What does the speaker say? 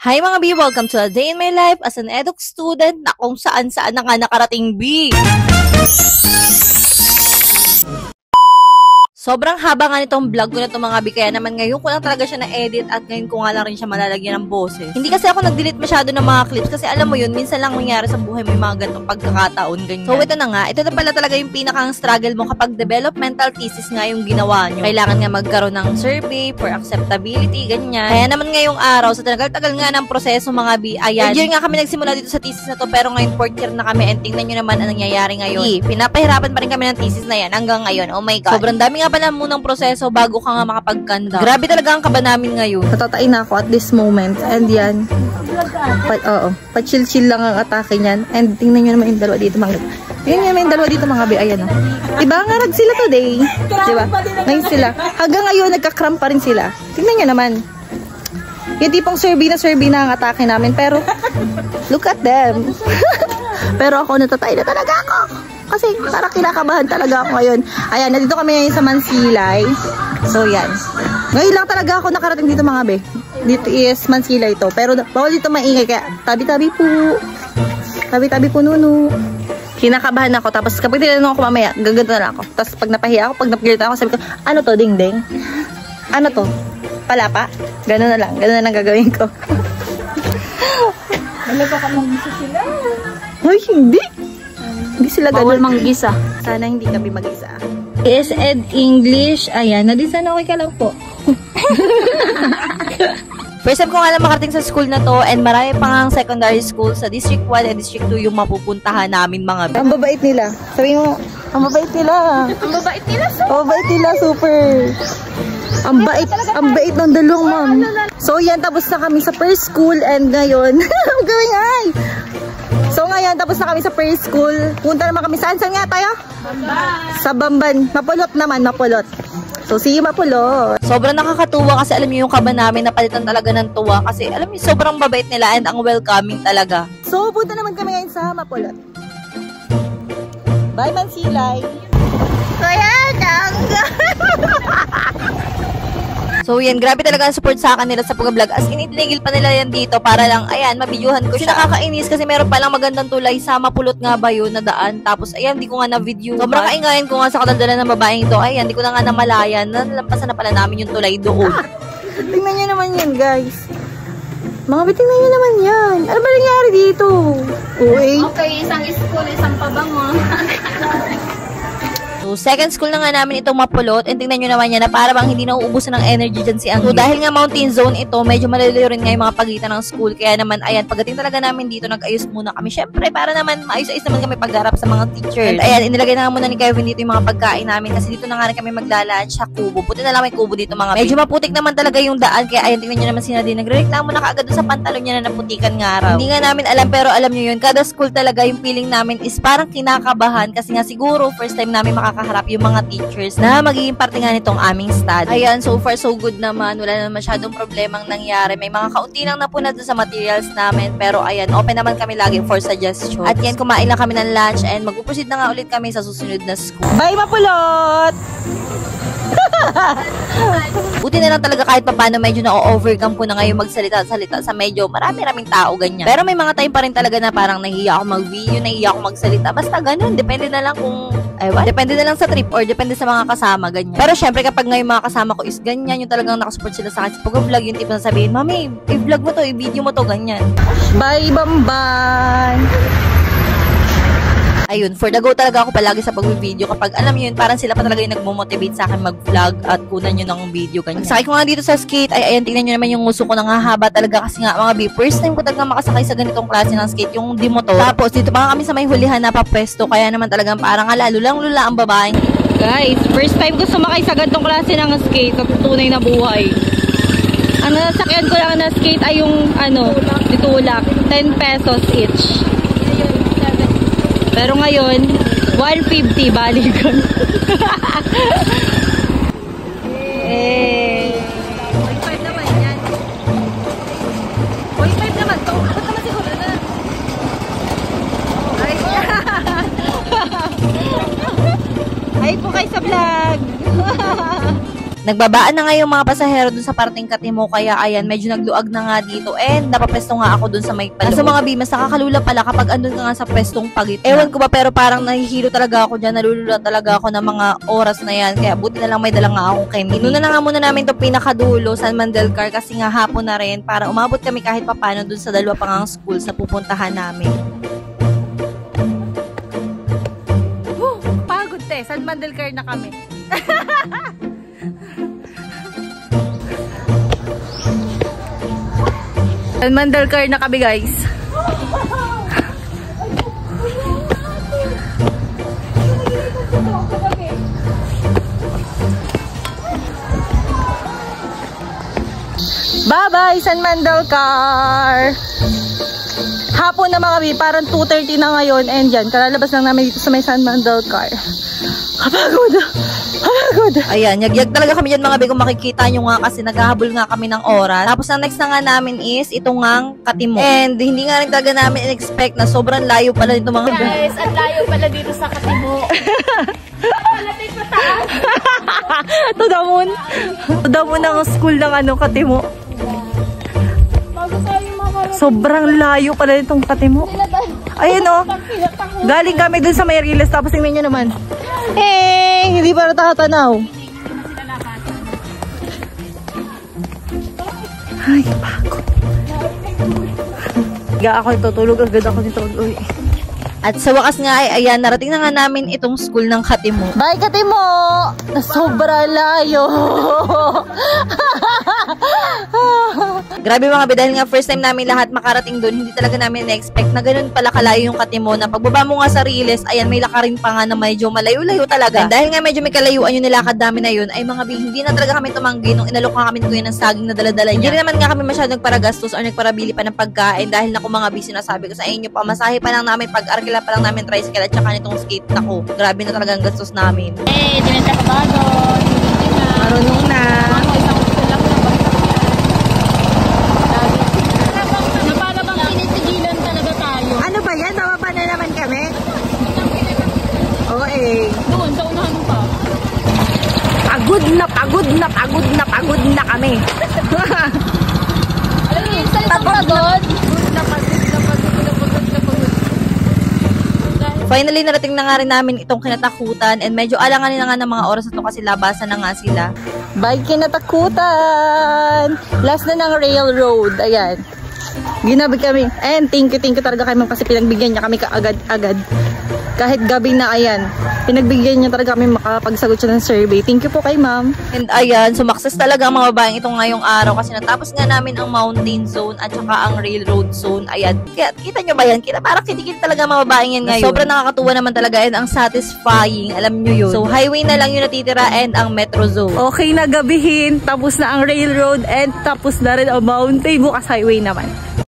Hi mga B! Welcome to a day in my life as an eduk student na kung saan-saan na nga nakarating B! Sobrang haba nga nitong vlog ko na itong mga B, kaya naman ngayon ko lang talaga siya na-edit at ngayon ko nga lang rin siya malalagyan ng boses. Hindi kasi ako nag-delete masyado ng mga clips kasi alam mo yun, minsan lang mangyari sa buhay may mga ganitong pagkakataon, ganyan. So ito na nga, ito na pala talaga yung pinakang struggle mo kapag developmental thesis nga yung ginawa nyo. Kailangan nga magkaroon ng survey for acceptability, ganyan. Kaya naman ngayong araw, sa tagal-tagal nga ng proseso mga B, ayan. Third year nga kami nagsimula dito sa thesis na to, pero ngayon fourth year na kami and tingnan nyo naman ang nangyayari ngayon. Pinapahirapan pa rin kami ng thesis na yan hanggang ngayon. Oh my God. Sobrang dami nga pala munang proseso bago ka nga makapag-conduct. Grabe talaga ang kaba namin ngayon. Natatain na ako at this moment. And yan. Pa-chill-chill lang ang atake niyan. And tingnan nyo naman yung dalawa dito mga. Tingnan nyo naman yung dalawa dito mga bi. Ayan o. Ibangarag sila today. Diba? Ngayon sila. Hanggang ngayon nagka-cramp pa rin sila. Tingnan nyo naman. Yung tipong survey na ang atake namin. Pero, look at them. Pero ako natatay na talaga ako. Kasi parang kinakabahan talaga ako ngayon. Ayan, nandito kami ngayon sa Mansilay. So, yan. Ngayon lang talaga ako nakarating dito mga be. Dito is Mansilay to. Pero bawal dito maingay. Kaya tabi-tabi po. Tabi-tabi po nuno. Kinakabahan ako. Tapos kapag tinanong ako mamaya, gaganto na lang ako. Tapos pag napahiya ako, pag napagalitan ako, sabi ko, ano to, ding-ding? Ano to? Palapa? Ganun na lang. Ganun na lang gagawin ko. Malaga ka mag-isa sila. Ay, hindi. Hindi sila bawal ganun. manggisa. Sana hindi kami mag-isa. Ed English. Ayan. Nadisan okay ka lang po. First time ko nga lang makarating sa school na to and marami pa nga secondary school sa District 1 and District 2 yung mapupuntahan namin mga B. Ang babait nila. Sabi mo, ang babait nila. Ang babait nila. Ang babait nila, super. Ang bait ng dalawang ma'am. So yan, tapos na kami sa first school and ngayon, I'm going high. So ngayon, tapos na kami sa first school. Punta naman kami saan? Saan nga tayo? Bamban. Sa Bamban. Mapulot naman, Mapulot. So see you Mapulot. Sobrang nakakatuwa kasi alam niyo yung kaba namin napalitan talaga ng tuwa kasi alam niyo sobrang babait nila and ang welcoming talaga. So punta naman kami ngayon sa Mapulot. Bye Mansilay. Kuya, So yan, grabe talaga ang support sa akin nila sa pag-vlog. As in, itinigil pa nila yan dito para lang, ayan, mabidyohan ko siya. Nakakainis kasi meron palang magandang tulay sa Mapulot nga ba yun na daan. Tapos, ayan, di ko nga na-video. Sobrang kaingayan ko nga sa kadaldalan ng babaeng to. Ayan, di ko na nga namalayan. Nalampasan na pala namin yung tulay doon. Tingnan nyo naman yan, guys. Mga tingnan nyo naman yan. Ano ba nangyari dito? Okay, isang school, isang pabango. So, second school na nga namin itong Mapulot and tingnan nyo naman yan na para bang hindi na uubusan ng energy dyan si Angel. So, dahil nga mountain zone ito, medyo malalayo rin nga yung mga pagitan ng school. Kaya naman, ayan, pagdating talaga namin dito, nag-ayos muna kami. Syempre, para naman maayos-ayos naman kami pagharap sa mga teachers. And ayan, inilagay na nga muna ni Kevin dito yung mga pagkain namin kasi dito na nga rin kami maglalunch sa kubo. Buti na lang may kubo dito mga medyo maputik naman talaga yung daan. Kaya ayan, tingnan nyo naman si Nadine. Nagre-reklamo na kaagad doon sa pantalon niya na naputikan nga raw. Hindi nga namin alam, pero alam nyo yun, kada school talaga yung feeling namin is parang kinakabahan kasi nga siguro first time namin makakaharap yung mga teachers na magiging parte nga nitong aming study. Ayan, so far so good naman. Wala na masyadong problemang nangyari. May mga kaunti lang na po na sa materials namin. Pero ayan, open naman kami lagi for suggestion. At yan, kumain lang kami ng lunch and mag-proceed na nga ulit kami sa susunod na school. Bye Mapulot! Buti na lang talaga kahit paano medyo na-overcome ko na ngayon magsalita-salita sa medyo marami-raming tao ganyan. Pero may mga time pa rin talaga na parang nahihiya ako mag-video, nahihiya ako magsalita. Basta ganun, depende na lang kung depende na lang sa trip or depende sa mga kasama, ganyan. Pero syempre kapag ngayon mga kasama ko is ganyan, yung talagang nakasupport sila sa akin sa pag-vlog, yung tipo na sabihin, Mami, i-vlog mo to, i-video mo to, ganyan. Bye Bamban! Ayun, for the go talaga ako palagi sa pag-video kapag alam yun, parang sila pa talaga yung nagmo-motivate sa akin mag-vlog at kunan yun ng video, ganyan. Sakay ko nga dito sa skate, ay ayan, tingnan nyo naman yung nguso ko nang hahaba talaga kasi nga mga first time ko talaga makasakay sa ganitong klase ng skate, yung di-motor. Tapos dito pa kami sa may hulihan na papwesto, kaya naman talagang parang lulang-lula ang babaeng. Guys, first time ko sumakay sa ganitong klase ng skate sa tunay na buhay. Ang nasakyan ko lang na skate ay yung ditulak, 10 pesos each. Pero ngayon, 150 balikan. Eh. 0.5 naman yan. 0.5 naman to. Ba't naman siguro na? Ay po kayo sa vlog. Nagbabaan na nga yung mga pasahero dun sa parting Katimo, kaya ayan, medyo nagluag na nga dito and napapresto nga ako dun sa may paloob. Sa mga bimas, nakakalula pala kapag andun ka nga sa prestong pagitna. Ewan ko ba, pero parang nahihilo talaga ako dyan, nalulula talaga ako ng mga oras na yan, kaya buti na lang may dala nga akong candy. Inuna na nga muna namin itong pinakadulo, San Mandelcar, kasi nga hapon na rin, para umabot kami kahit papano dun sa dalawa pang schools na pupuntahan namin. Pagod te, San Mandelcar na kami. San Mandelcar na kami, guys. Bye-bye, San Mandelcar! Hapon na mga bi, parang 2:30 na ngayon, and yan, kalalabas lang namin dito sa may San Mandelcar. Kapagod! Kapagod! Ayan, yagyag talaga kami dyan mga bi, kung makikita nyo nga kasi naghahabol nga kami ng oras. Tapos ang next na nga namin is itong ngang Katimo. And hindi nga rin talaga namin in-expect na sobrang layo pala dito mga bi. Guys, ang layo pala dito sa Katimo. Malapit pa taas. To the moon. To the moon ang school ng Katimo. Sobrang layo pala itong Katimo. Ayun o. Galing kami dun sa may Riles. Tapos tingnan nyo naman. Hindi pa natatanaw. Ay, pagod. Ako tutulog agad ako nito. Uy. At sa wakas nga ay ayan, narating na nga namin itong school ng Katimo. Bye, Katimo! Sobra layo! Grabe mga bi, dahil nga first time namin lahat makarating doon, hindi talaga namin na-expect na ganun pala kalayo yung Katimo, na pagbaba mo nga sa Riles, ayan, may lakarin pa nga na medyo malayo-layo talaga. And dahil nga medyo may kalayuan yung nilakad namin na yun, ay mga bi, hindi na talaga kami tumanggi nung inalok nga kami kuya ng saging na daladala niya. Hindi naman nga kami masyadong nagparagastos or nagparabili pa ng pagkain, dahil naku mga bi, sinasabi ko sa inyo, pamasahe pa lang namin, pag-arkila pa lang namin tricycle at saka nitong skate na ko. Grabe na talaga ang gastos namin. Di na siya kabagod. Marunong na. Para bang tinitigilan talaga tayo. Ano ba yan? Bababa na naman kami? Oo eh. Doon, sa unahan pa. Pagod na, pagod na, pagod na, pagod na kami. Alam niyo, yung salita pagod? Finally, narating na nga rin namin itong kinatakutan and medyo alanganin na nga ng mga oras na to kasi labasan na nga sila. Bye, kinatakutan! Last na ng railroad. Ayan. Ginabi kami. And thank you talaga kay ma'am kasi pinagbigyan niya kami kaagad-agad. Kahit gabi na, ayan. Pinagbigyan niya talaga kami makapagsagot siya ng survey. Thank you po kay ma'am. And ayan, sumakses talaga ang mga babaeng ito ngayong araw kasi natapos nga namin ang mountain zone at saka ang railroad zone. Ayan, kaya kita nyo ba yan? Parang kitikit talaga ang mga babaeng yan ngayon. Sobrang nakakatuwa naman talaga and ang satisfying. Alam nyo yun. So highway na lang yung natitira and ang metro zone. Okay na gabihin. Tapos na ang railroad and tapos na rin ang mountain. Bukas highway naman.